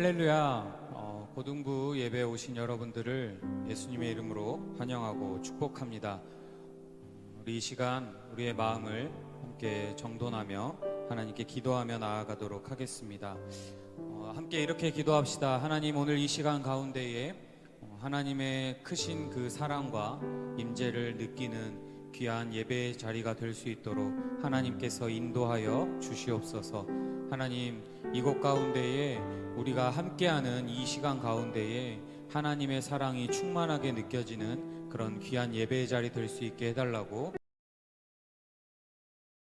할렐루야. 고등부 예배에 오신 여러분들을 예수님의 이름으로 환영하고 축복합니다. 우리 이 시간 우리의 마음을 함께 정돈하며 하나님께 기도하며 나아가도록 하겠습니다. 함께 이렇게 기도합시다. 하나님, 오늘 이 시간 가운데에 하나님의 크신 그 사랑과 임재를 느끼는 귀한 예배의 자리가 될 수 있도록 하나님께서 인도하여 주시옵소서. 하나님, 이곳 가운데에 우리가 함께하는 이 시간 가운데에 하나님의 사랑이 충만하게 느껴지는 그런 귀한 예배의 자리 될 수 있게 해달라고,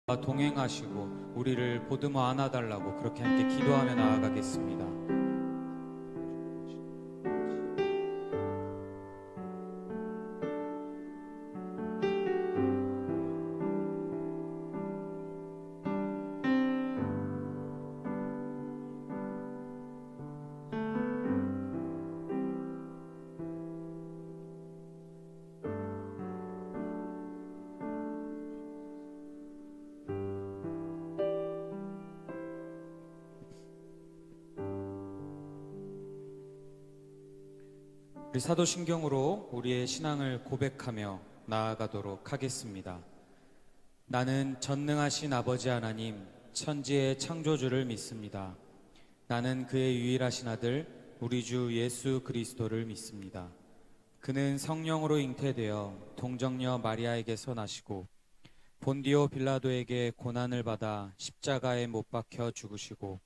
동행하시고 우리를 보듬어 안아달라고 그렇게 함께 기도하며 나아가겠습니다. 우리 사도신경으로 우리의 신앙을 고백하며 나아가도록 하겠습니다. 나는 전능하신 아버지 하나님, 천지의 창조주를 믿습니다. 나는 그의 유일하신 아들 우리 주 예수 그리스도를 믿습니다. 그는 성령으로 잉태되어 동정녀 마리아에게서 나시고 본디오 빌라도에게 고난을 받아 십자가에 못 박혀 죽으시고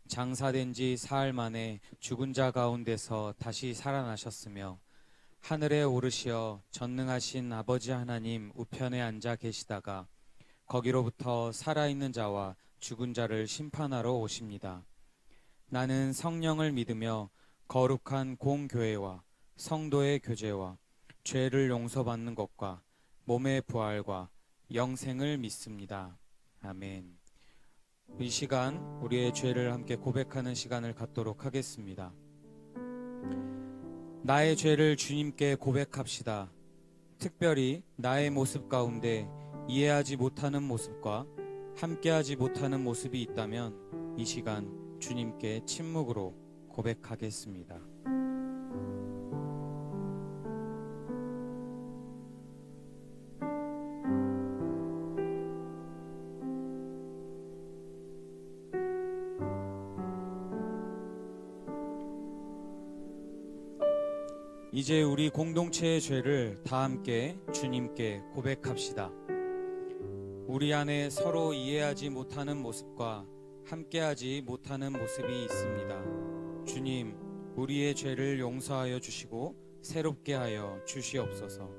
장사된 지 사흘 만에 죽은 자 가운데서 다시 살아나셨으며 하늘에 오르시어 전능하신 아버지 하나님 우편에 앉아 계시다가 거기로부터 살아있는 자와 죽은 자를 심판하러 오십니다. 나는 성령을 믿으며 거룩한 공교회와 성도의 교제와 죄를 용서받는 것과 몸의 부활과 영생을 믿습니다. 아멘. 이 시간 우리의 죄를 함께 고백하는 시간을 갖도록 하겠습니다. 나의 죄를 주님께 고백합시다. 특별히 나의 모습 가운데 이해하지 못하는 모습과 함께하지 못하는 모습이 있다면 이 시간 주님께 침묵으로 고백하겠습니다. 이제 우리 공동체의 죄를 다 함께 주님께 고백합시다. 우리 안에 서로 이해하지 못하는 모습과 함께하지 못하는 모습이 있습니다. 주님, 우리의 죄를 용서하여 주시고 새롭게 하여 주시옵소서.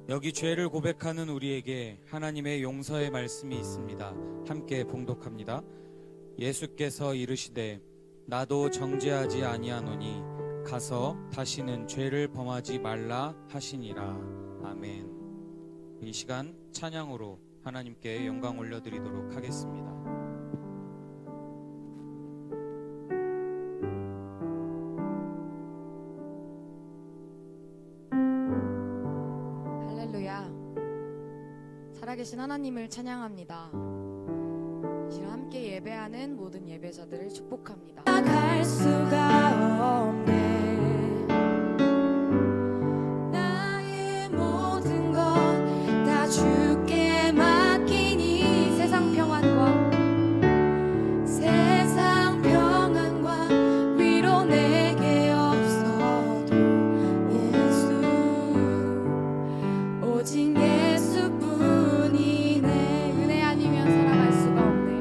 여기 죄를 고백하는 우리에게 하나님의 용서의 말씀이 있습니다. 함께 봉독합니다. 예수께서 이르시되 나도 정죄하지 아니하노니 가서 다시는 죄를 범하지 말라 하시니라. 아멘. 이 시간 찬양으로 하나님께 영광 올려드리도록 하겠습니다. 할렐루야. 살아계신 하나님을 찬양합니다. 이 시간 함께 예배하는 모든 예배자들을 축복합니다. 갈 수가 없네. 주께 맡기니 세상 평안과 위로 내게 없어도 예수 오직 예수뿐이네. 은혜 아니면 살아갈 수가 없네.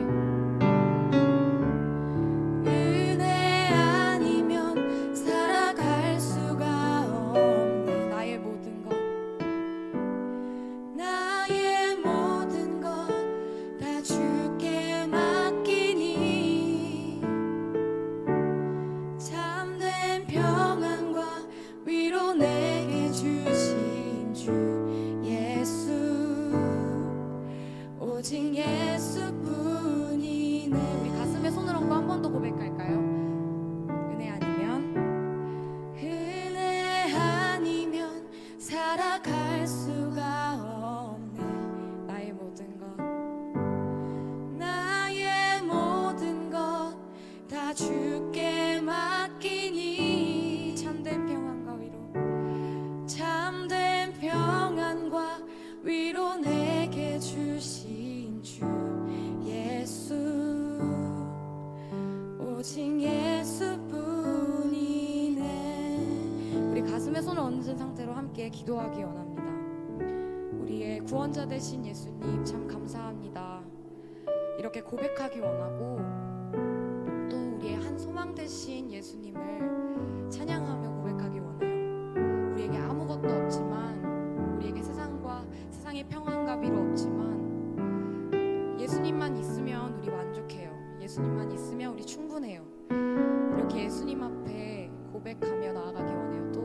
은혜 아니면 살아갈 수가 없네. 나의 모든 것 다 주께 맡기니 참된 평안과 위로 내게 주신 주 예수 오직 예수뿐이네. 우리 가슴에 손을 얹고 한 번 더 고백할까요? 은혜 아니면 살아갈 수가 없네. 나의 모든 것 다 주께 위로 내게 주신 주 예수, 오직 예수뿐이네. 우리 가슴에 손을 얹은 상태로 함께 기도하기 원합니다. 우리의 구원자 되신 예수님 참 감사합니다. 이렇게 고백하기 원하고, 또 우리의 한 소망 되신 예수님을 찬양하며 고백하기 원해요. 우리에게 아무것도 없지만, 우리에게 세상의 평안과 위로 없지만, 예수님만 있으면 우리 만족해요. 예수님만 있으면 우리 충분해요. 이렇게 예수님 앞에 고백하며 나아가기 원해요. 또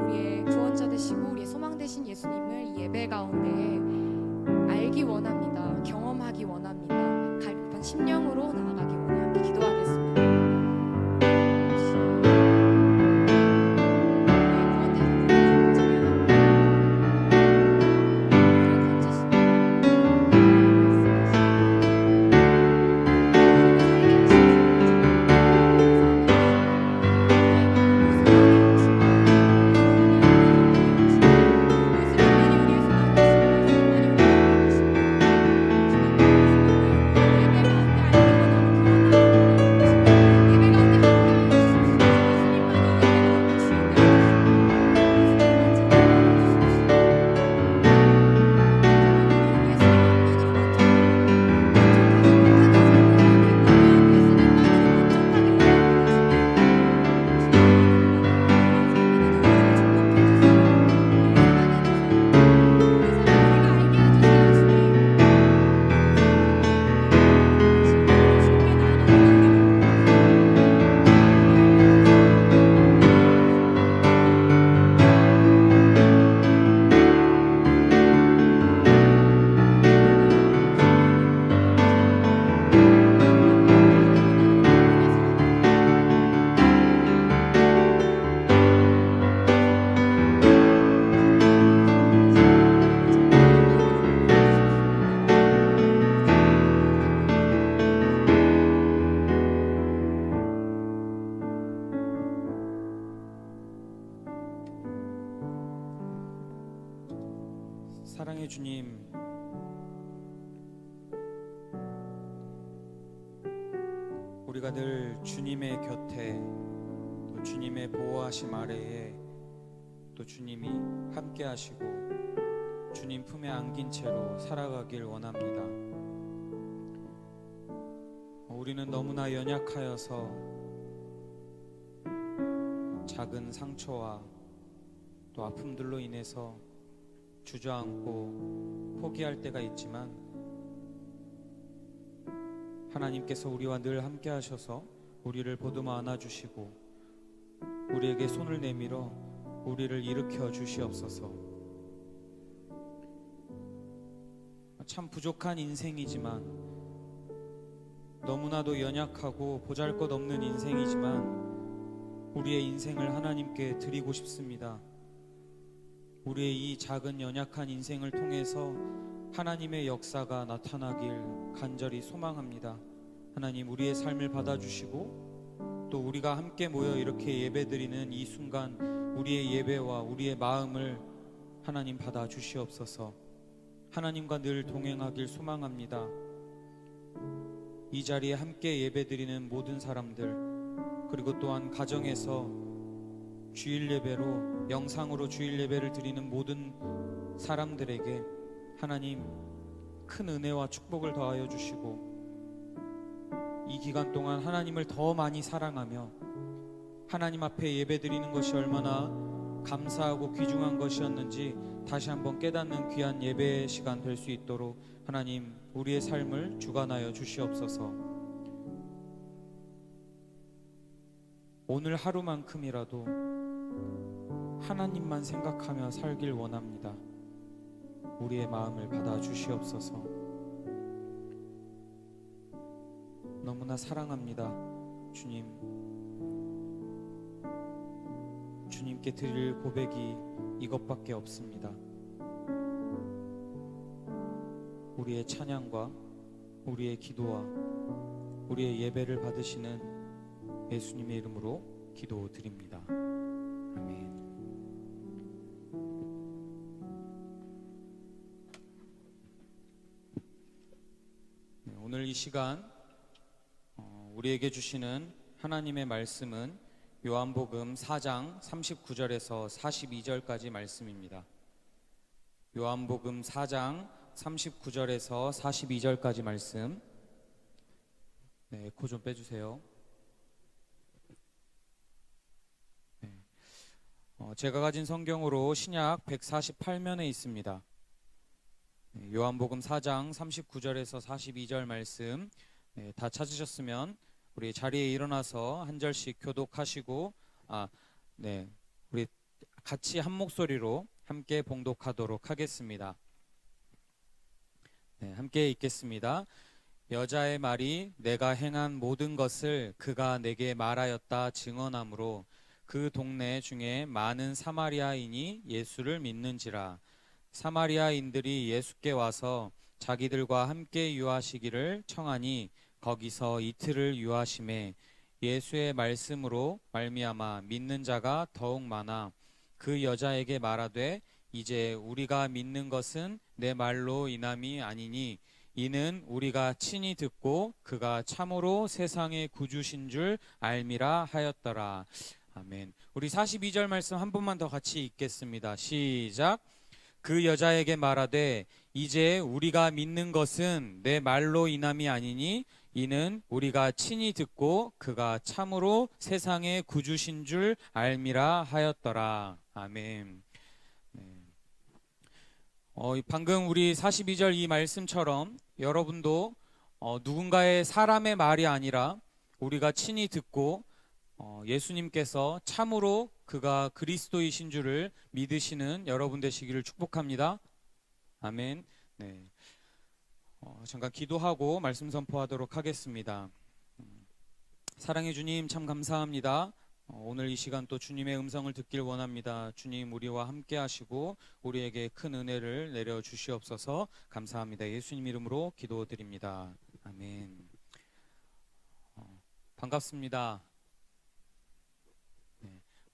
우리의 구원자 되시고 우리의 소망 되신 예수님을 이 예배 가운데 알기 원합니다. 경험하기 원합니다. 갈급한 심령으로 나아가기 원해요. 함께 기도하겠습니다. 사랑의 주님, 우리가 늘 주님의 곁에, 또 주님의 보호하심 아래에, 또 주님이 함께 하시고 주님 품에 안긴 채로 살아가길 원합니다. 우리는 너무나 연약하여서 작은 상처와 또 아픔들로 인해서 주저앉고 포기할 때가 있지만, 하나님께서 우리와 늘 함께 하셔서 우리를 보듬어 안아주시고 우리에게 손을 내밀어 우리를 일으켜 주시옵소서. 참 부족한 인생이지만, 너무나도 연약하고 보잘것없는 인생이지만 우리의 인생을 하나님께 드리고 싶습니다. 우리의 이 작은 연약한 인생을 통해서 하나님의 역사가 나타나길 간절히 소망합니다. 하나님, 우리의 삶을 받아주시고 또 우리가 함께 모여 이렇게 예배드리는 이 순간 우리의 예배와 우리의 마음을 하나님 받아주시옵소서. 하나님과 늘 동행하길 소망합니다. 이 자리에 함께 예배드리는 모든 사람들, 그리고 또한 가정에서 주일 예배로, 영상으로 주일 예배를 드리는 모든 사람들에게 하나님 큰 은혜와 축복을 더하여 주시고, 이 기간 동안 하나님을 더 많이 사랑하며 하나님 앞에 예배 드리는 것이 얼마나 감사하고 귀중한 것이었는지 다시 한번 깨닫는 귀한 예배 시간 될 수 있도록 하나님 우리의 삶을 주관하여 주시옵소서. 오늘 하루만큼이라도 하나님만 생각하며 살길 원합니다. 우리의 마음을 받아 주시옵소서. 너무나 사랑합니다. 주님, 주님께 드릴 고백이 이것밖에 없습니다. 우리의 찬양과 우리의 기도와 우리의 예배를 받으시는 예수님의 이름으로 기도드립니다. 아멘. 오늘 이 시간 우리에게 주시는 하나님의 말씀은 요한복음 4장 39절에서 42절까지 말씀입니다. 요한복음 4장 39절에서 42절까지 말씀. 네, 에코 좀 빼주세요. 네. 제가 가진 성경으로 신약 148면에 있습니다. 네, 요한복음 4장 39절에서 42절 말씀 다 찾으셨으면 우리 자리에 일어나서 한 절씩 교독하시고 우리 같이 한 목소리로 함께 봉독하도록 하겠습니다. 네, 함께 읽겠습니다. 여자의 말이 내가 행한 모든 것을 그가 내게 말하였다 증언하므로 그 동네 중에 많은 사마리아인이 예수를 믿는지라. 사마리아인들이 예수께 와서 자기들과 함께 유하시기를 청하니 거기서 이틀을 유하심에 예수의 말씀으로 말미암아 믿는 자가 더욱 많아 그 여자에게 말하되 이제 우리가 믿는 것은 내 말로 인함이 아니니 이는 우리가 친히 듣고 그가 참으로 세상의 구주신 줄 알미라 하였더라. 아멘. 우리 42절 말씀 한 번만 더 같이 읽겠습니다. 시작. 그 여자에게 말하되 이제 우리가 믿는 것은 내 말로 인함이 아니니 이는 우리가 친히 듣고 그가 참으로 세상의 구주신 줄 알미라 하였더라. 아멘. 방금 우리 42절 이 말씀처럼 여러분도 누군가의 사람의 말이 아니라 우리가 친히 듣고 예수님께서 참으로 그가 그리스도이신 줄을 믿으시는 여러분 되시기를 축복합니다. 아멘. 네. 잠깐 기도하고 말씀 선포하도록 하겠습니다. 사랑해 주님 참 감사합니다. 오늘 이 시간 또 주님의 음성을 듣길 원합니다. 주님 우리와 함께 하시고 우리에게 큰 은혜를 내려 주시옵소서. 감사합니다. 예수님 이름으로 기도드립니다. 아멘. 반갑습니다.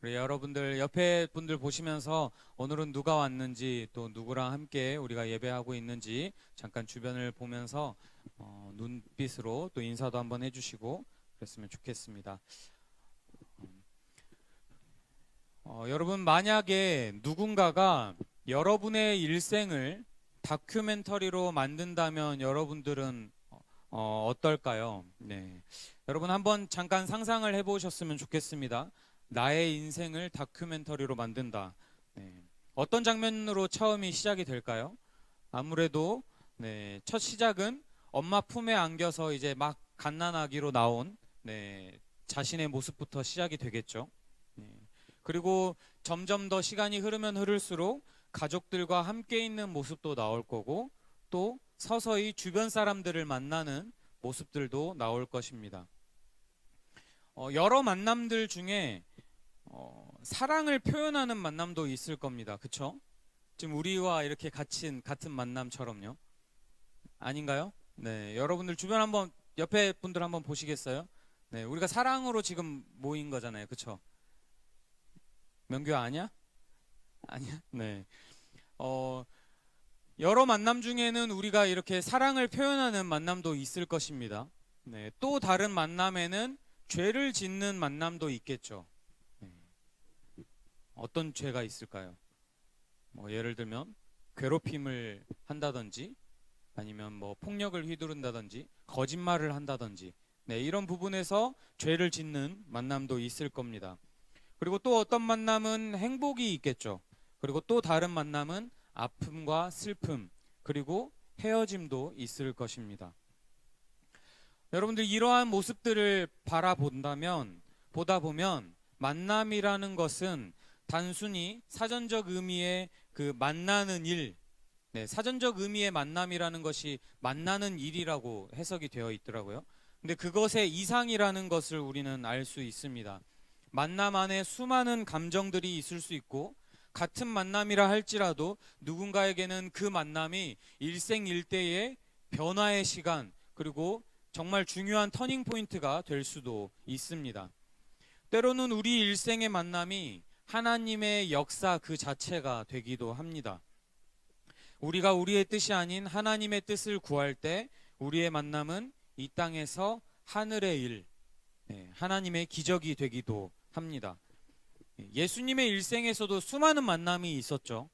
우리 여러분들 옆에 분들 보시면서 오늘은 누가 왔는지 또 누구랑 함께 우리가 예배하고 있는지 잠깐 주변을 보면서 눈빛으로 또 인사도 한번 해주시고 그랬으면 좋겠습니다. 여러분 만약에 누군가가 여러분의 일생을 다큐멘터리로 만든다면 여러분들은 어떨까요? 네. 여러분 한번 잠깐 상상을 해보셨으면 좋겠습니다. 나의 인생을 다큐멘터리로 만든다. 네. 어떤 장면으로 처음이 시작이 될까요? 아무래도 첫 시작은 엄마 품에 안겨서 이제 막 갓난아기로 나온 자신의 모습부터 시작이 되겠죠. 그리고 점점 더 시간이 흐르면 흐를수록 가족들과 함께 있는 모습도 나올 거고 또 서서히 주변 사람들을 만나는 모습들도 나올 것입니다. 여러 만남들 중에 사랑을 표현하는 만남도 있을 겁니다. 그쵸? 지금 우리와 이렇게 같은 만남처럼요. 아닌가요? 네, 여러분들 주변 한번 옆에 분들 한번 보시겠어요? 네, 우리가 사랑으로 지금 모인 거잖아요. 그쵸? 명규 아니야? 아니야? 네. 여러 만남 중에는 우리가 이렇게 사랑을 표현하는 만남도 있을 것입니다. 네, 또 다른 만남에는 죄를 짓는 만남도 있겠죠. 어떤 죄가 있을까요? 예를 들면 괴롭힘을 한다든지 아니면 폭력을 휘두른다든지 거짓말을 한다든지 이런 부분에서 죄를 짓는 만남도 있을 겁니다. 그리고 또 어떤 만남은 행복이 있겠죠. 그리고 또 다른 만남은 아픔과 슬픔 그리고 헤어짐도 있을 것입니다. 여러분들 이러한 모습들을 보다 보면 만남이라는 것은 단순히 사전적 의미의 그 만나는 일, 사전적 의미의 만남이라는 것이 만나는 일이라고 해석이 되어 있더라고요. 근데 그것의 이상이라는 것을 우리는 알 수 있습니다. 만남 안에 수많은 감정들이 있을 수 있고 같은 만남이라 할지라도 누군가에게는 그 만남이 일생일대의 변화의 시간 그리고 정말 중요한 터닝 포인트가 될 수도 있습니다. 때로는 우리 일생의 만남이 하나님의 역사 그 자체가 되기도 합니다. 우리가 우리의 뜻이 아닌 하나님의 뜻을 구할 때 우리의 만남은 이 땅에서 하늘의 일, 하나님의 기적이 되기도 합니다. 예수님의 일생에서도 수많은 만남이 있었죠.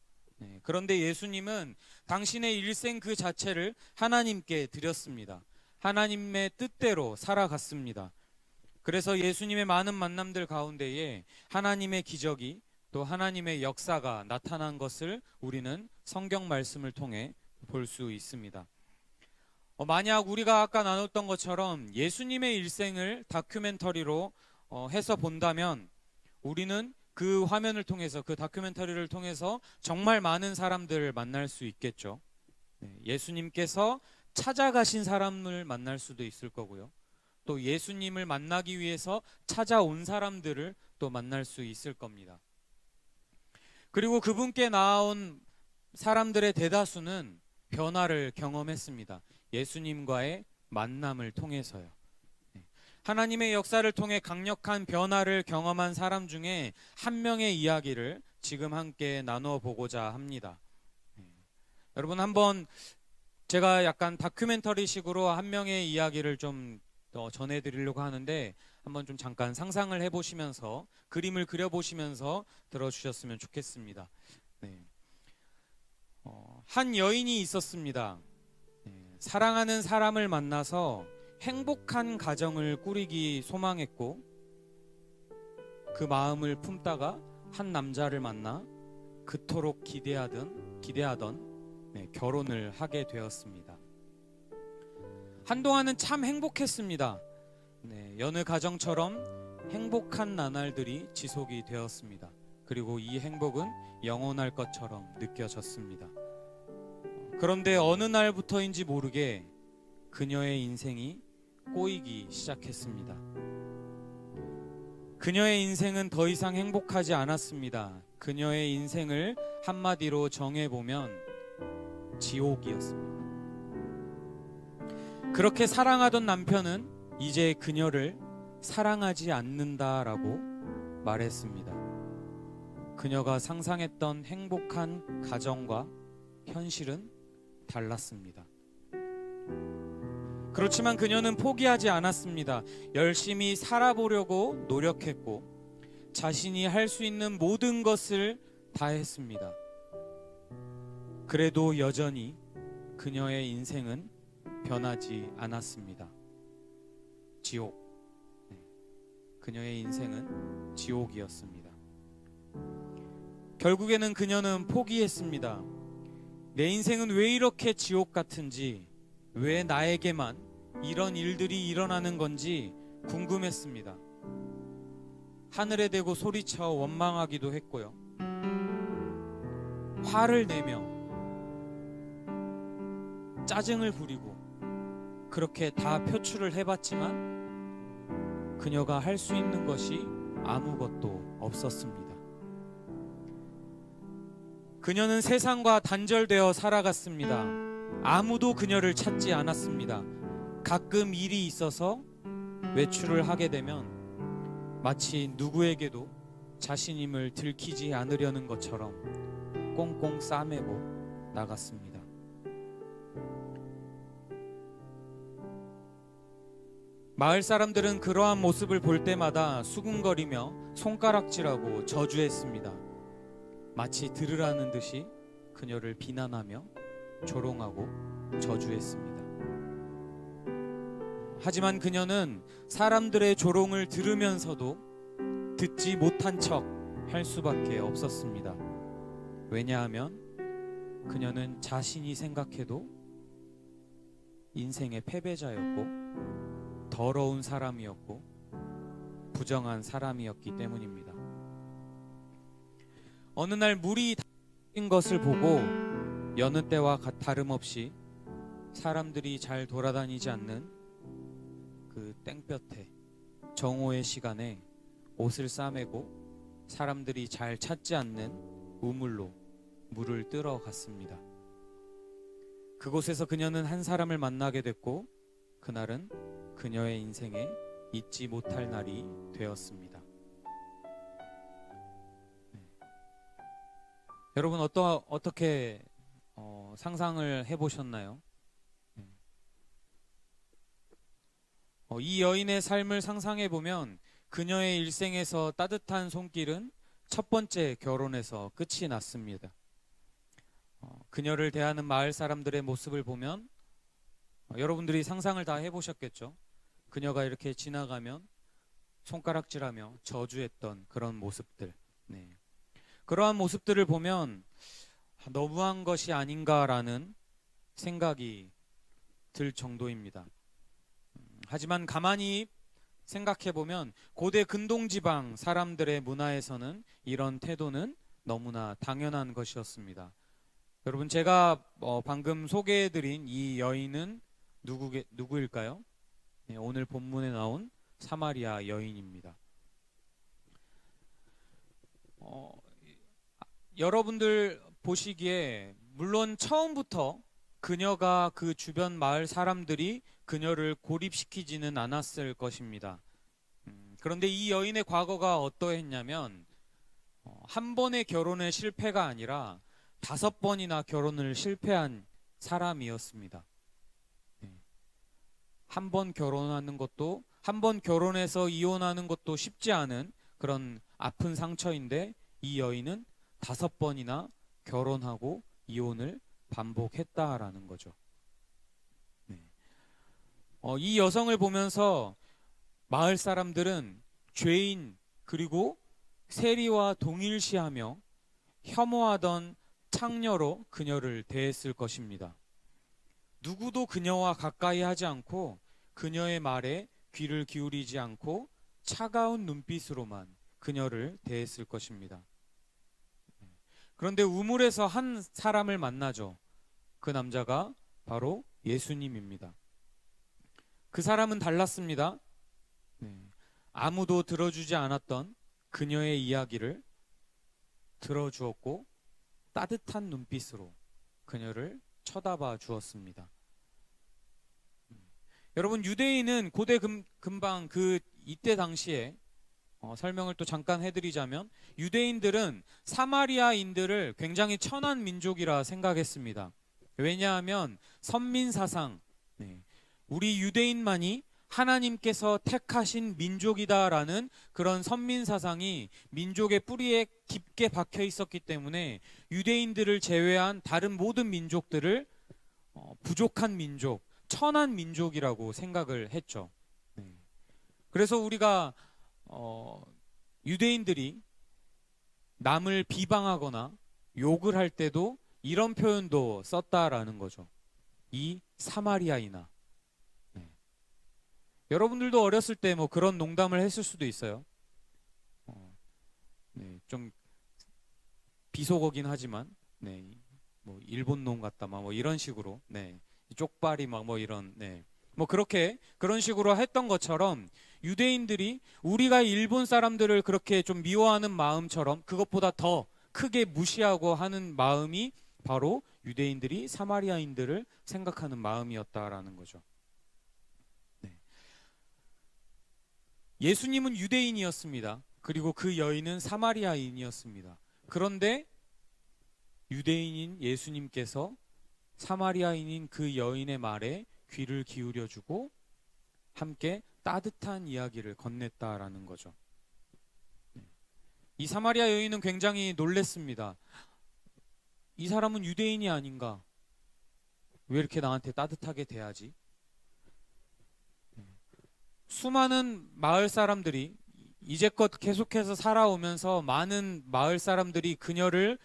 그런데 예수님은 당신의 일생 그 자체를 하나님께 드렸습니다. 하나님의 뜻대로 살아갔습니다. 그래서 예수님의 많은 만남들 가운데에 하나님의 기적이 또 하나님의 역사가 나타난 것을 우리는 성경 말씀을 통해 볼 수 있습니다. 만약 우리가 아까 나눴던 것처럼 예수님의 일생을 다큐멘터리로 해서 본다면 우리는 그 화면을 통해서, 그 다큐멘터리를 통해서 정말 많은 사람들을 만날 수 있겠죠. 예수님께서 찾아가신 사람을 만날 수도 있을 거고요. 또 예수님을 만나기 위해서 찾아온 사람들을 또 만날 수 있을 겁니다. 그리고 그분께 나온 사람들의 대다수는 변화를 경험했습니다. 예수님과의 만남을 통해서요. 하나님의 역사를 통해 강력한 변화를 경험한 사람 중에 한 명의 이야기를 지금 함께 나누어 보고자 합니다. 여러분, 한번 제가 약간 다큐멘터리 식으로 한 명의 이야기를 좀 전해드리려고 하는데 한번 좀 잠깐 상상을 해보시면서 그림을 그려보시면서 들어주셨으면 좋겠습니다. 한 여인이 있었습니다. 사랑하는 사람을 만나서 행복한 가정을 꾸리기 소망했고 그 마음을 품다가 한 남자를 만나 그토록 기대하던 결혼을 하게 되었습니다. 한동안은 참 행복했습니다. 여느 가정처럼 행복한 나날들이 지속이 되었습니다. 그리고 이 행복은 영원할 것처럼 느껴졌습니다. 그런데 어느 날부터인지 모르게 그녀의 인생이 꼬이기 시작했습니다. 그녀의 인생은 더 이상 행복하지 않았습니다. 그녀의 인생을 한마디로 정해보면 지옥이었습니다. 그렇게 사랑하던 남편은 이제 그녀를 사랑하지 않는다라고 말했습니다. 그녀가 상상했던 행복한 가정과 현실은 달랐습니다. 그렇지만 그녀는 포기하지 않았습니다. 열심히 살아보려고 노력했고 자신이 할 수 있는 모든 것을 다했습니다. 그래도 여전히 그녀의 인생은 변하지 않았습니다. 지옥. 그녀의 인생은 지옥이었습니다. 결국에는 그녀는 포기했습니다. 내 인생은 왜 이렇게 지옥 같은지, 왜 나에게만 이런 일들이 일어나는 건지 궁금했습니다. 하늘에 대고 소리쳐 원망하기도 했고요. 화를 내며 짜증을 부리고 그렇게 다 표출을 해봤지만 그녀가 할 수 있는 것이 아무것도 없었습니다. 그녀는 세상과 단절되어 살아갔습니다. 아무도 그녀를 찾지 않았습니다. 가끔 일이 있어서 외출을 하게 되면 마치 누구에게도 자신임을 들키지 않으려는 것처럼 꽁꽁 싸매고 나갔습니다. 마을 사람들은 그러한 모습을 볼 때마다 수군거리며 손가락질하고 저주했습니다. 마치 들으라는 듯이 그녀를 비난하며 조롱하고 저주했습니다. 하지만 그녀는 사람들의 조롱을 들으면서도 듣지 못한 척 할 수밖에 없었습니다. 왜냐하면 그녀는 자신이 생각해도 인생의 패배자였고 더러운 사람이었고 부정한 사람이었기 때문입니다. 어느 날 물이 닦인 것을 보고 여느 때와 다름없이 사람들이 잘 돌아다니지 않는 그 땡볕에 정오의 시간에 옷을 싸매고 사람들이 잘 찾지 않는 우물로 물을 뜨러 갔습니다. 그곳에서 그녀는 한 사람을 만나게 됐고 그날은 그녀의 인생에 잊지 못할 날이 되었습니다. 여러분 어떻게 상상을 해보셨나요? 이 여인의 삶을 상상해 보면 그녀의 일생에서 따뜻한 손길은 첫 번째 결혼에서 끝이 났습니다. 그녀를 대하는 마을 사람들의 모습을 보면 여러분들이 상상을 다 해보셨겠죠. 그녀가 이렇게 지나가면 손가락질하며 저주했던 그런 모습들. 네. 그러한 모습들을 보면 너무한 것이 아닌가라는 생각이 들 정도입니다. 하지만 가만히 생각해보면 고대 근동지방 사람들의 문화에서는 이런 태도는 너무나 당연한 것이었습니다. 여러분, 제가 방금 소개해드린 이 여인은 누구일까요? 네, 오늘 본문에 나온 사마리아 여인입니다. 여러분들 보시기에 물론 처음부터 그녀가 그 주변 마을 사람들이 그녀를 고립시키지는 않았을 것입니다. 그런데 이 여인의 과거가 어떠했냐면 한 번의 결혼의 실패가 아니라 5번이나 결혼을 실패한 사람이었습니다. 한 번 결혼하는 것도, 한 번 결혼해서 이혼하는 것도 쉽지 않은 그런 아픈 상처인데 이 여인은 5번이나 결혼하고 이혼을 반복했다라는 거죠. 이 여성을 보면서 마을 사람들은 죄인 그리고 세리와 동일시하며 혐오하던 창녀로 그녀를 대했을 것입니다. 누구도 그녀와 가까이 하지 않고 그녀의 말에 귀를 기울이지 않고 차가운 눈빛으로만 그녀를 대했을 것입니다. 그런데 우물에서 한 사람을 만나죠. 그 남자가 바로 예수님입니다. 그 사람은 달랐습니다. 아무도 들어주지 않았던 그녀의 이야기를 들어주었고 따뜻한 눈빛으로 그녀를 쳐다봐 주었습니다. 여러분, 유대인은 고대 금방 이때 당시에 설명을 또 잠깐 해드리자면 유대인들은 사마리아인들을 굉장히 천한 민족이라 생각했습니다. 왜냐하면 선민사상, 우리 유대인만이 하나님께서 택하신 민족이다라는 그런 선민사상이 민족의 뿌리에 깊게 박혀 있었기 때문에 유대인들을 제외한 다른 모든 민족들을 부족한 민족, 천한 민족이라고 생각을 했죠. 그래서 우리가 유대인들이 남을 비방하거나 욕을 할 때도 이런 표현도 썼다라는 거죠. 이 사마리아이나. 여러분들도 어렸을 때 뭐 그런 농담을 했을 수도 있어요. 좀 비속어긴 하지만, 뭐 일본 놈 같다, 뭐 이런 식으로, 쪽발이 막 뭐 이런, 뭐 그런 식으로 했던 것처럼 유대인들이 우리가 일본 사람들을 그렇게 좀 미워하는 마음처럼 그것보다 더 크게 무시하고 하는 마음이 바로 유대인들이 사마리아인들을 생각하는 마음이었다라는 거죠. 예수님은 유대인이었습니다. 그리고 그 여인은 사마리아인이었습니다. 그런데 유대인인 예수님께서 사마리아인인 그 여인의 말에 귀를 기울여주고 함께 따뜻한 이야기를 건넸다라는 거죠. 이 사마리아 여인은 굉장히 놀랬습니다. 이 사람은 유대인이 아닌가? 왜 이렇게 나한테 따뜻하게 대하지? 수많은 마을 사람들이 이제껏 계속해서 살아오면서 많은 마을 사람들이 그녀를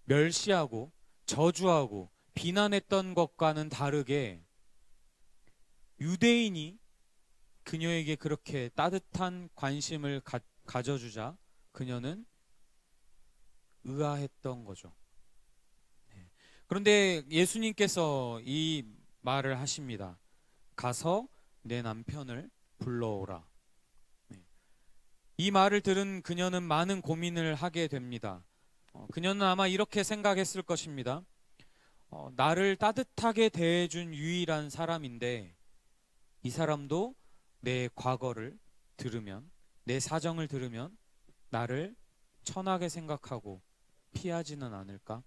멸시하고 저주하고 비난했던 것과는 다르게 유대인이 그녀에게 그렇게 따뜻한 관심을 가져주자 그녀는 의아했던 거죠. 그런데 예수님께서 이 말을 하십니다. 가서 내 남편을 불러오라. 이 말을 들은 그녀는 많은 고민을 하게 됩니다. 그녀는 아마 이렇게 생각했을 것입니다. 나를 따뜻하게 대해준 유일한 사람인데 이 사람도 내 과거를 들으면, 내 사정을 들으면 나를 천하게 생각하고 피하지는 않을까?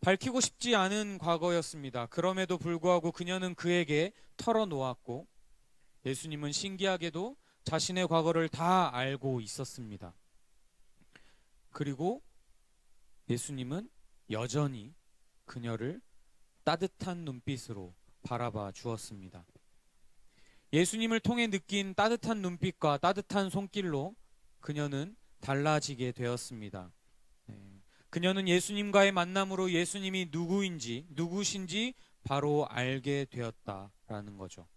밝히고 싶지 않은 과거였습니다. 그럼에도 불구하고 그녀는 그에게 털어놓았고 예수님은 신기하게도 자신의 과거를 다 알고 있었습니다. 그리고 예수님은 여전히 그녀를 따뜻한 눈빛으로 바라봐 주었습니다. 예수님을 통해 느낀 따뜻한 눈빛과 따뜻한 손길로 그녀는 달라지게 되었습니다. 그녀는 예수님과의 만남으로 예수님이 누구신지 바로 알게 되었다라는 거죠.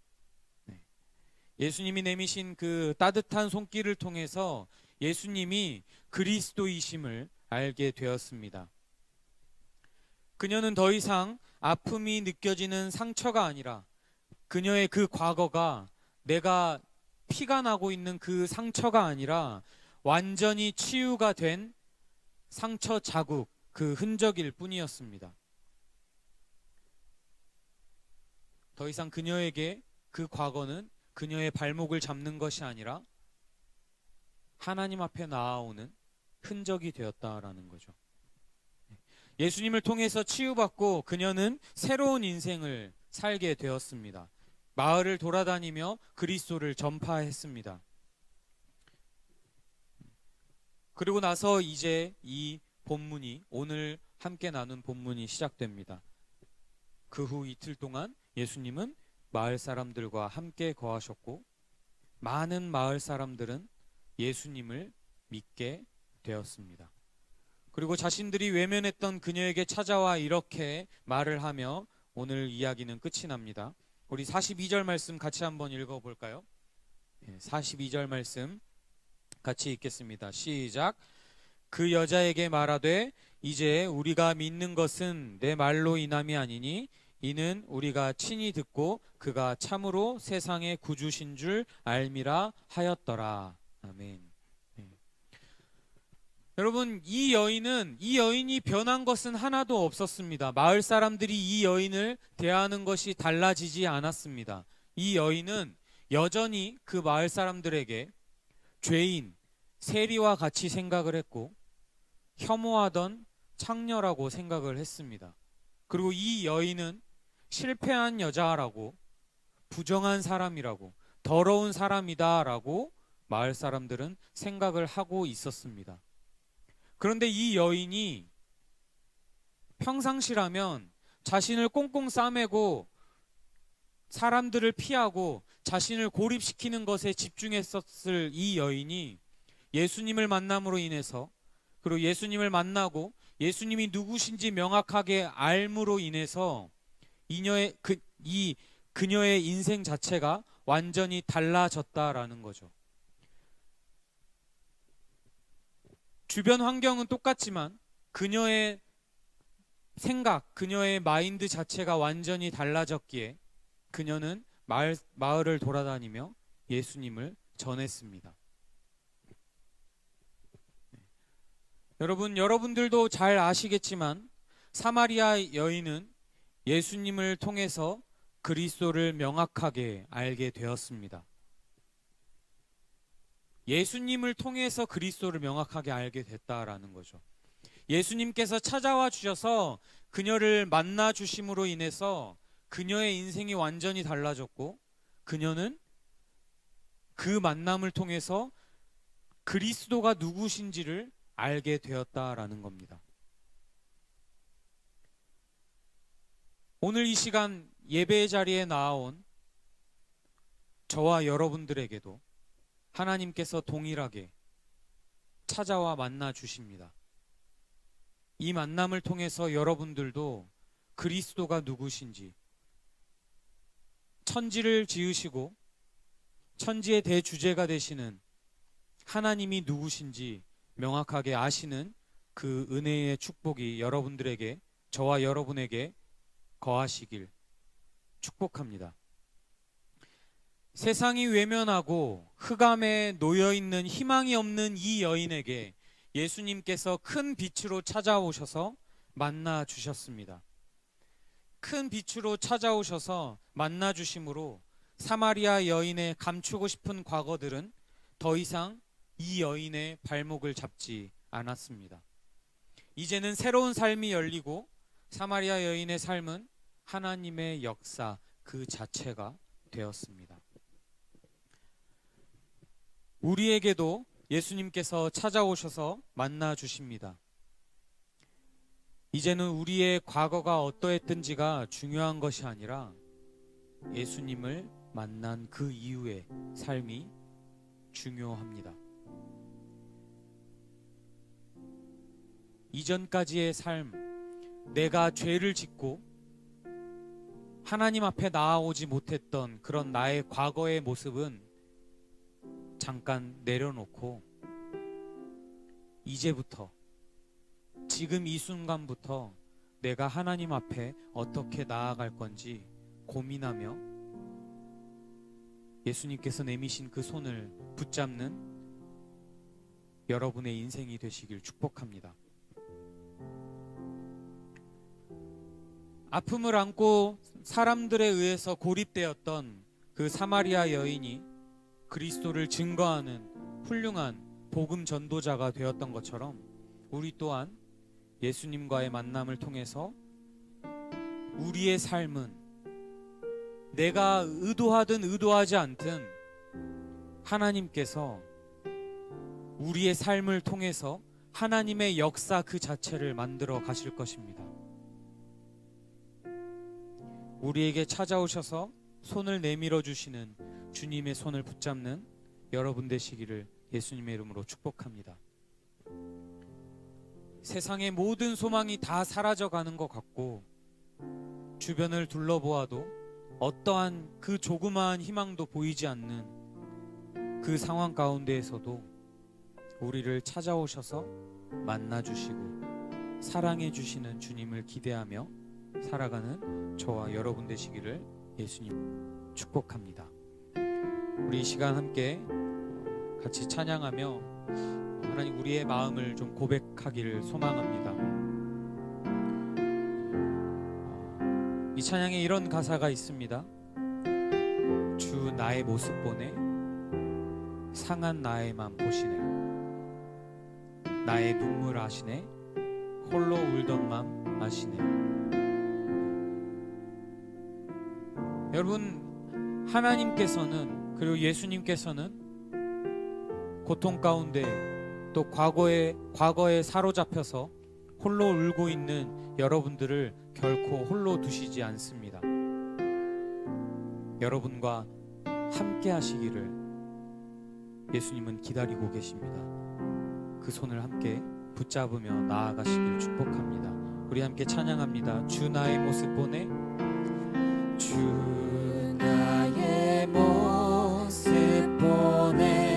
예수님이 내미신 그 따뜻한 손길을 통해서 예수님이 그리스도이심을 알게 되었습니다. 그녀는 더 이상 아픔이 느껴지는 상처가 아니라 그녀의 그 과거가 내가 피가 나고 있는 그 상처가 아니라 완전히 치유가 된 상처 자국, 그 흔적일 뿐이었습니다. 더 이상 그녀에게 그 과거는 그녀의 발목을 잡는 것이 아니라 하나님 앞에 나아오는 흔적이 되었다라는 거죠. 예수님을 통해서 치유받고 그녀는 새로운 인생을 살게 되었습니다. 마을을 돌아다니며 그리스도를 전파했습니다. 그리고 나서 이제 이 본문이, 오늘 함께 나눈 본문이 시작됩니다. 그 후 이틀 동안 예수님은 마을 사람들과 함께 거하셨고 많은 마을 사람들은 예수님을 믿게 되었습니다. 그리고 자신들이 외면했던 그녀에게 찾아와 이렇게 말을 하며 오늘 이야기는 끝이 납니다. 우리 42절 말씀 같이 한번 읽어볼까요? 42절 말씀 같이 읽겠습니다. 시작. 그 여자에게 말하되 이제 우리가 믿는 것은 내 말로 인함이 아니니 이는 우리가 친히 듣고 그가 참으로 세상의 구주신 줄 알미라 하였더라. 아멘. 여러분, 이 여인이 변한 것은 하나도 없었습니다. 마을 사람들이 이 여인을 대하는 것이 달라지지 않았습니다. 이 여인은 여전히 그 마을 사람들에게 죄인, 세리와 같이 생각을 했고 혐오하던 창녀라고 생각을 했습니다. 그리고 이 여인은 실패한 여자라고, 부정한 사람이라고, 더러운 사람이다라고 마을 사람들은 생각을 하고 있었습니다. 그런데 이 여인이 평상시라면 자신을 꽁꽁 싸매고 사람들을 피하고 자신을 고립시키는 것에 집중했었을 이 여인이 예수님을 만남으로 인해서, 그리고 예수님을 만나고 예수님이 누구신지 명확하게 알므로 인해서 그녀의 인생 자체가 완전히 달라졌다라는 거죠. 주변 환경은 똑같지만 그녀의 생각, 그녀의 마인드 자체가 완전히 달라졌기에 그녀는 마을을 돌아다니며 예수님을 전했습니다. 여러분들도 잘 아시겠지만 사마리아 여인은 예수님을 통해서 그리스도를 명확하게 알게 되었습니다. 예수님을 통해서 그리스도를 명확하게 알게 됐다라는 거죠. 예수님께서 찾아와 주셔서 그녀를 만나 주심으로 인해서 그녀의 인생이 완전히 달라졌고 그녀는 그 만남을 통해서 그리스도가 누구신지를 알게 되었다라는 겁니다. 오늘 이 시간 예배의 자리에 나아온 저와 여러분들에게도 하나님께서 동일하게 찾아와 만나 주십니다. 이 만남을 통해서 여러분들도 그리스도가 누구신지, 천지를 지으시고 천지의 대주제가 되시는 하나님이 누구신지 명확하게 아시는 그 은혜의 축복이 여러분들에게, 저와 여러분에게 거하시길 축복합니다. 세상이 외면하고 흑암에 놓여있는 희망이 없는 이 여인에게 예수님께서 큰 빛으로 찾아오셔서 만나 주셨습니다. 큰 빛으로 찾아오셔서 만나 주심으로 사마리아 여인의 감추고 싶은 과거들은 더 이상 이 여인의 발목을 잡지 않았습니다. 이제는 새로운 삶이 열리고 사마리아 여인의 삶은 하나님의 역사 그 자체가 되었습니다. 우리에게도 예수님께서 찾아오셔서 만나 주십니다. 이제는 우리의 과거가 어떠했든지가 중요한 것이 아니라 예수님을 만난 그 이후의 삶이 중요합니다. 이전까지의 삶, 내가 죄를 짓고 하나님 앞에 나아오지 못했던 그런 나의 과거의 모습은 잠깐 내려놓고 이제부터, 지금 이 순간부터 내가 하나님 앞에 어떻게 나아갈 건지 고민하며 예수님께서 내미신 그 손을 붙잡는 여러분의 인생이 되시길 축복합니다. 아픔을 안고 사람들에 의해서 고립되었던 그 사마리아 여인이 그리스도를 증거하는 훌륭한 복음 전도자가 되었던 것처럼 우리 또한 예수님과의 만남을 통해서 우리의 삶은 내가 의도하든 의도하지 않든 하나님께서 우리의 삶을 통해서 하나님의 역사 그 자체를 만들어 가실 것입니다. 우리에게 찾아오셔서 손을 내밀어 주시는 주님의 손을 붙잡는 여러분 되시기를 예수님의 이름으로 축복합니다. 세상의 모든 소망이 다 사라져가는 것 같고 주변을 둘러보아도 어떠한 그 조그마한 희망도 보이지 않는 그 상황 가운데에서도 우리를 찾아오셔서 만나주시고 사랑해주시는 주님을 기대하며 살아가는 저와 여러분 되시기를 예수님 축복합니다. 우리 이 시간 함께 같이 찬양하며 하나님 우리의 마음을 좀 고백하기를 소망합니다. 이 찬양에 이런 가사가 있습니다. 주 나의 모습 보네 상한 나의 맘 보시네 나의 눈물 아시네 홀로 울던 맘 아시네. 여러분, 하나님께서는 그리고 예수님께서는 고통 가운데 또 과거에 사로잡혀서 홀로 울고 있는 여러분들을 결코 홀로 두시지 않습니다. 여러분과 함께 하시기를 예수님은 기다리고 계십니다. 그 손을 함께 붙잡으며 나아가시길 축복합니다. 우리 함께 찬양합니다. 주 나의 모습 보내 주 나의 모습 보내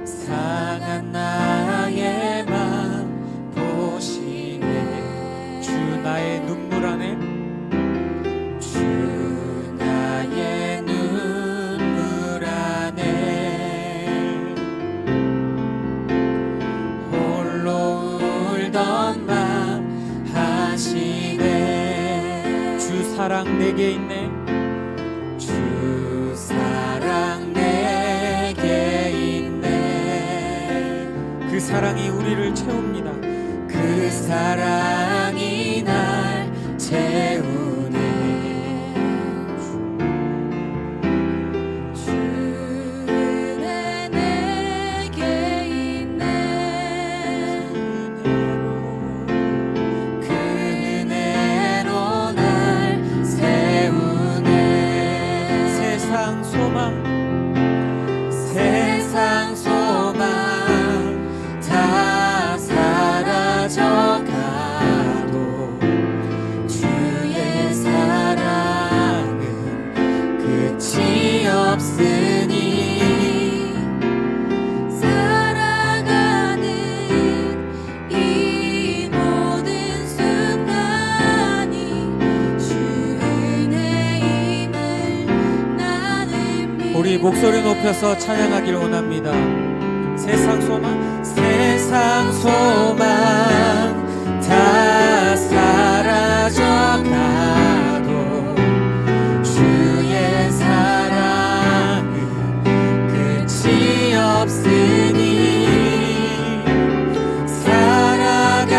상한 나의 맘 보시네 주 나의 눈물 안에 주 나의 눈물 안에 홀로 울던 맘 하시네 주 사랑 내게 있네 주 사랑 내게 있네 그 사랑이 우리를 채웁니다. 그 사랑이 날 채우네 주 은혜 내게 있네 그 은혜로 날 세우네 세상 소망 다 사라져가도 주의 사랑은 끝이 없으니 살아가는 이 모든 순간이 주 은혜임을 나는 믿네. 우리 목소리 높여서 찬양하길 원합니다. 세상 소망 다 사라져가도 주의 사랑은 끝이 없으니 살아가는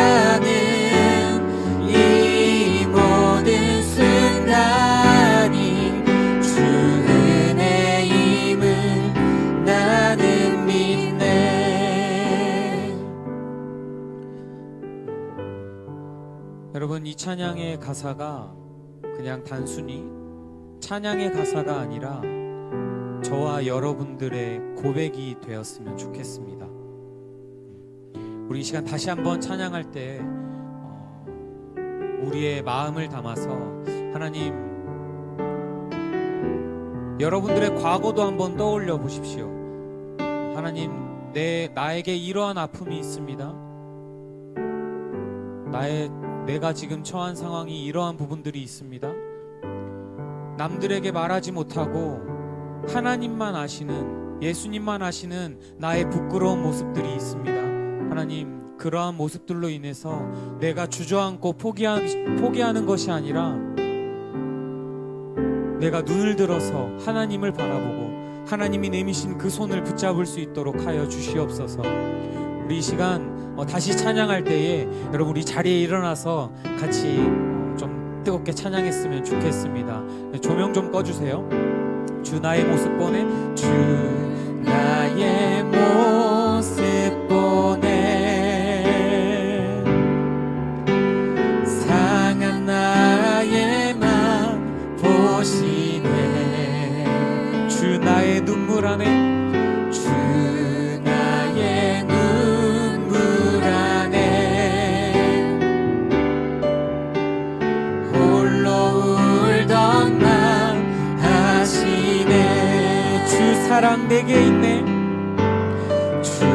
여러분, 이 찬양의 가사가 그냥 단순히 찬양의 가사가 아니라 저와 여러분들의 고백이 되었으면 좋겠습니다. 우리 이 시간 다시 한번 찬양할 때 우리의 마음을 담아서 하나님, 여러분들의 과거도 한번 떠올려 보십시오. 하나님, 나에게 이러한 아픔이 있습니다. 내가 지금 처한 상황이 이러한 부분들이 있습니다. 남들에게 말하지 못하고 하나님만 아시는, 예수님만 아시는 나의 부끄러운 모습들이 있습니다. 하나님, 그러한 모습들로 인해서 내가 주저앉고 포기하는 것이 아니라 내가 눈을 들어서 하나님을 바라보고 하나님이 내미신 그 손을 붙잡을 수 있도록 하여 주시옵소서. 우리 이 시간 다시 찬양할 때에 여러분, 우리 자리에 일어나서 같이 좀 뜨겁게 찬양했으면 좋겠습니다. 조명 좀 꺼주세요. 주 나의 모습 보내, 주 나의 모습 보내, 상한 나의 맘 보시네. 주 나의 눈물 안에, 주 나의 눈물 안에 홀로 울던 맘 아시네. 주 사랑 내게 있네, 주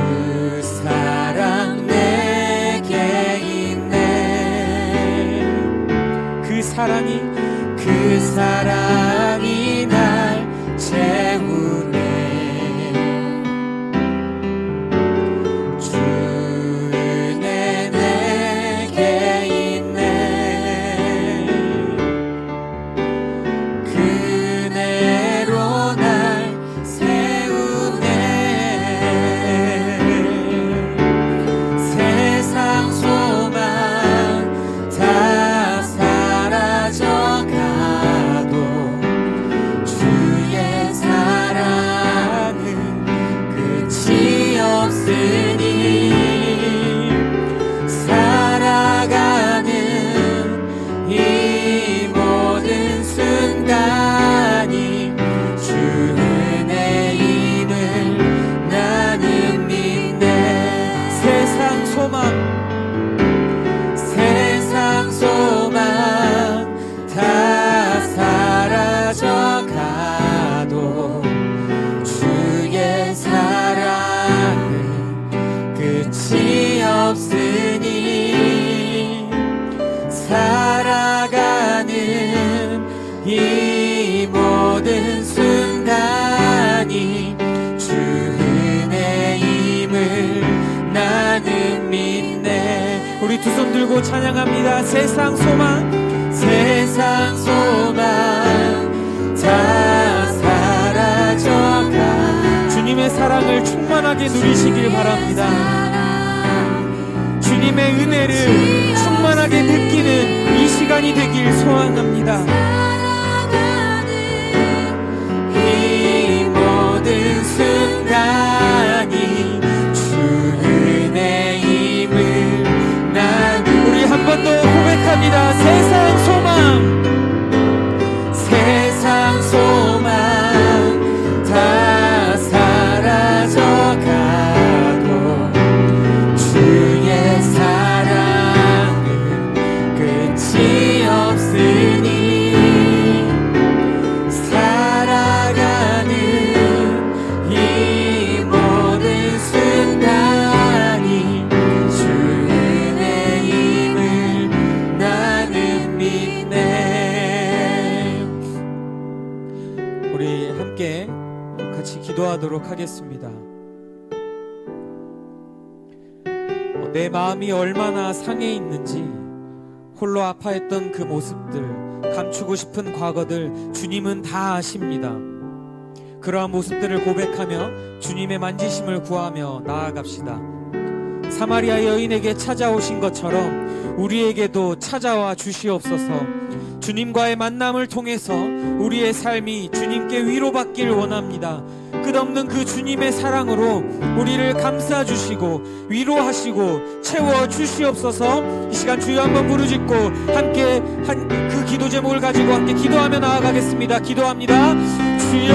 사랑 내게 있네. 그 사랑이 날 채우네. 주 은혜 내게 있네. 그 은혜로 날 세우네. 세상 소망 다 사라져가도 주의 사랑은 끝이 없으니 살아가는 이 모든 순간이 주 은혜임을 나는 믿네. 세상 소망 다 사라져가도 주의 사랑은 끝이 없으니 살아가는 이 모든 순간이 주 은혜임을 나는 믿네. 우리 두 손 들고 찬양합니다. 세상 소망 다 사라져가 주님의 사랑을 충만하게 누리시길 바랍니다. 주님의 은혜를 충만하게 느끼는 이 시간이 되길 소원합니다. 이 모든 순간이 주 은혜임을 우리 한 번 더 고백합니다. 세상 소망 다 사라져가도 주의 사랑은 끝이 없으니 살아가는 이 모든 순간이 주 은혜임을 나는 믿네. 우리 함께 같이 기도하도록 하겠습니다. 내 마음이 얼마나 상해 있는지, 홀로 아파했던 그 모습들, 감추고 싶은 과거들 주님은 다 아십니다. 그러한 모습들을 고백하며 주님의 만지심을 구하며 나아갑시다. 사마리아 여인에게 찾아오신 것처럼 우리에게도 찾아와 주시옵소서. 주님과의 만남을 통해서 우리의 삶이 주님께 위로받길 원합니다. 끝없는 그 주님의 사랑으로 우리를 감싸주시고 위로하시고 채워주시옵소서. 이 시간 주여 한번 부르짖고 함께 그 기도 제목을 가지고 함께 기도하며 나아가겠습니다. 기도합니다. 주여,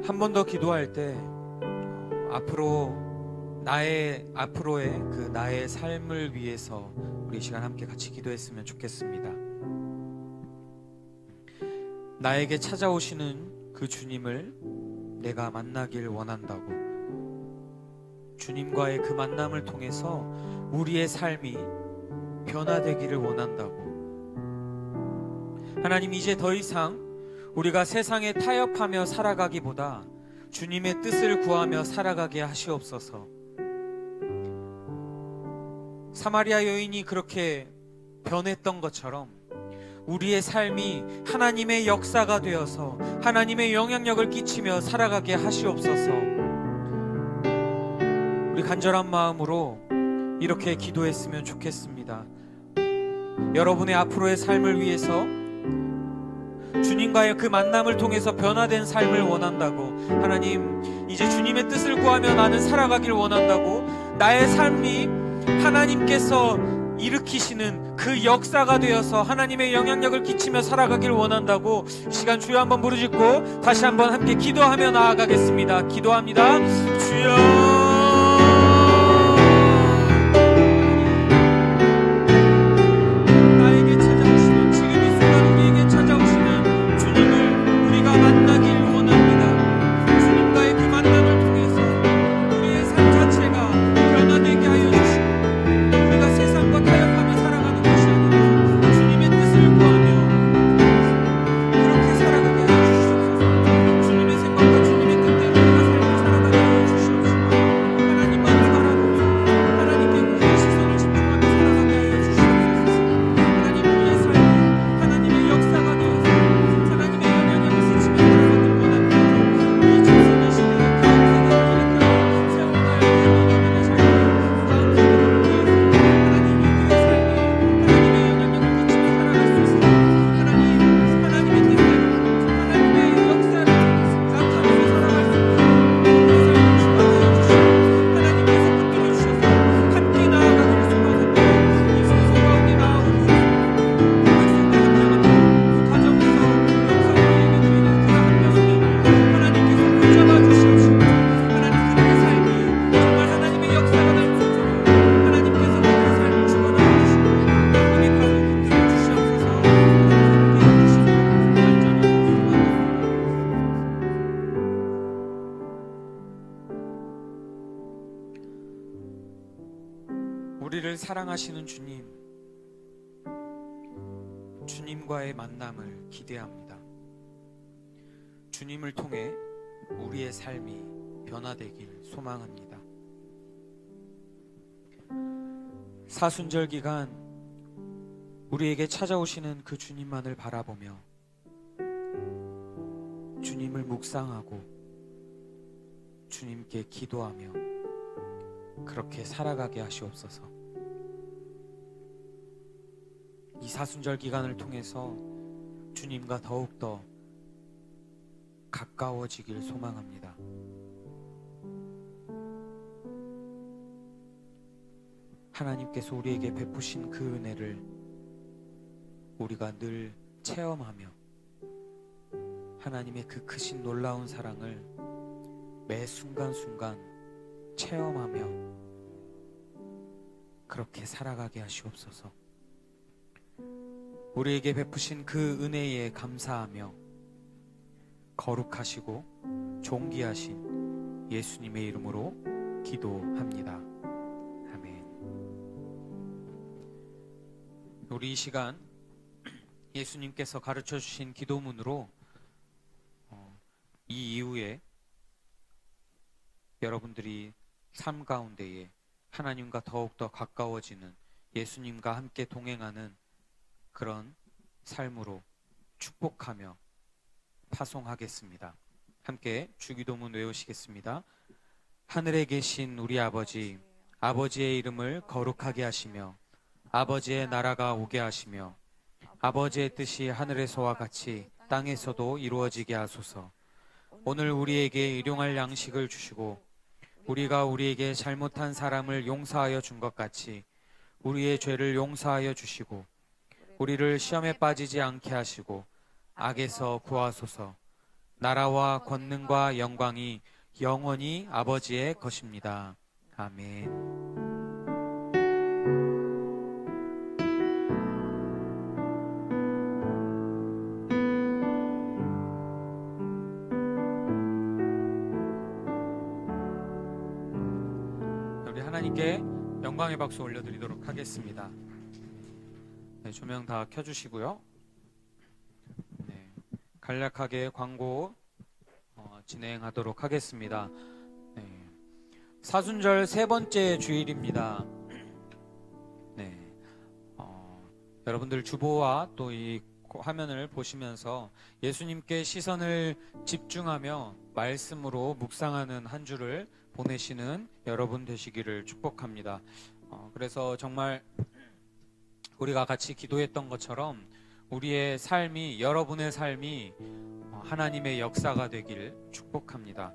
한 번 더 기도할 때 앞으로의 그 나의 삶을 위해서 우리 이 시간 함께 같이 기도했으면 좋겠습니다. 나에게 찾아오시는 그 주님을 내가 만나길 원한다고, 주님과의 그 만남을 통해서 우리의 삶이 변화되기를 원한다고. 하나님, 이제 더 이상 우리가 세상에 타협하며 살아가기보다 주님의 뜻을 구하며 살아가게 하시옵소서. 사마리아 여인이 그렇게 변했던 것처럼 우리의 삶이 하나님의 역사가 되어서 하나님의 영향력을 끼치며 살아가게 하시옵소서. 우리 간절한 마음으로 이렇게 기도했으면 좋겠습니다. 여러분의 앞으로의 삶을 위해서 주님과의 그 만남을 통해서 변화된 삶을 원한다고, 하나님 이제 주님의 뜻을 구하며 나는 살아가길 원한다고, 나의 삶이 하나님께서 일으키시는 그 역사가 되어서 하나님의 영향력을 끼치며 살아가길 원한다고, 이 시간 주여 한번 부르짖고 다시 한번 함께 기도하며 나아가겠습니다. 기도합니다. 주여, 우리를 사랑하시는 주님과의 만남을 기대합니다. 주님을 통해 우리의 삶이 변화되길 소망합니다. 사순절 기간 우리에게 찾아오시는 그 주님만을 바라보며 주님을 묵상하고 주님께 기도하며 그렇게 살아가게 하시옵소서. 이 사순절 기간을 통해서 주님과 더욱더 가까워지길 소망합니다. 하나님께서 우리에게 베푸신 그 은혜를 우리가 늘 체험하며 하나님의 그 크신 놀라운 사랑을 매 순간순간 체험하며 그렇게 살아가게 하시옵소서. 우리에게 베푸신 그 은혜에 감사하며 거룩하시고 존귀하신 예수님의 이름으로 기도합니다. 아멘. 우리 이 시간 예수님께서 가르쳐 주신 기도문으로 이 이후에 여러분들이 삶 가운데에 하나님과 더욱더 가까워지는, 예수님과 함께 동행하는 그런 삶으로 축복하며 파송하겠습니다. 함께 주기도문 외우시겠습니다. 하늘에 계신 우리 아버지, 아버지의 이름을 거룩하게 하시며 아버지의 나라가 오게 하시며 아버지의 뜻이 하늘에서와 같이 땅에서도 이루어지게 하소서. 오늘 우리에게 일용할 양식을 주시고 우리가 우리에게 잘못한 사람을 용서하여 준 것 같이 우리의 죄를 용서하여 주시고 우리를 시험에 빠지지 않게 하시고 악에서 구하소서. 나라와 권능과 영광이 영원히 아버지의 것입니다. 아멘. 우리 하나님께 영광의 박수 올려드리도록 하겠습니다. 네, 조명 다 켜주시고요. 네, 간략하게 광고 진행하도록 하겠습니다. 네, 사순절 세 번째 주일입니다. 네, 여러분들 주보와 또 이 화면을 보시면서 예수님께 시선을 집중하며 말씀으로 묵상하는 한 주를 보내시는 여러분 되시기를 축복합니다. 그래서 정말 우리가 같이 기도했던 것처럼 우리의 삶이, 여러분의 삶이 하나님의 역사가 되길 축복합니다.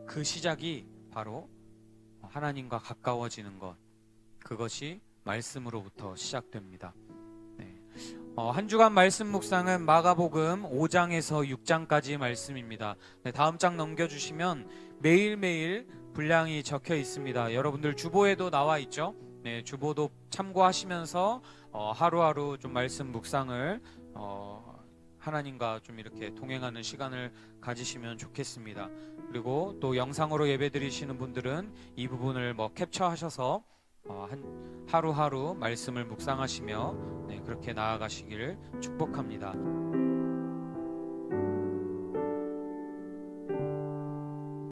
그 시작이 바로 하나님과 가까워지는 것, 그것이 말씀으로부터 시작됩니다. 네. 한 주간 말씀 묵상은 마가복음 5장에서 6장까지 말씀입니다. 네, 다음 장 넘겨주시면 매일매일 분량이 적혀 있습니다. 여러분들 주보에도 나와 있죠? 네, 주보도 참고하시면서 하루하루 좀 말씀 묵상을 하나님과 좀 이렇게 동행하는 시간을 가지시면 좋겠습니다. 그리고 또 영상으로 예배 드리시는 분들은 이 부분을 캡처하셔서 하루하루 말씀을 묵상하시며 네, 그렇게 나아가시기를 축복합니다.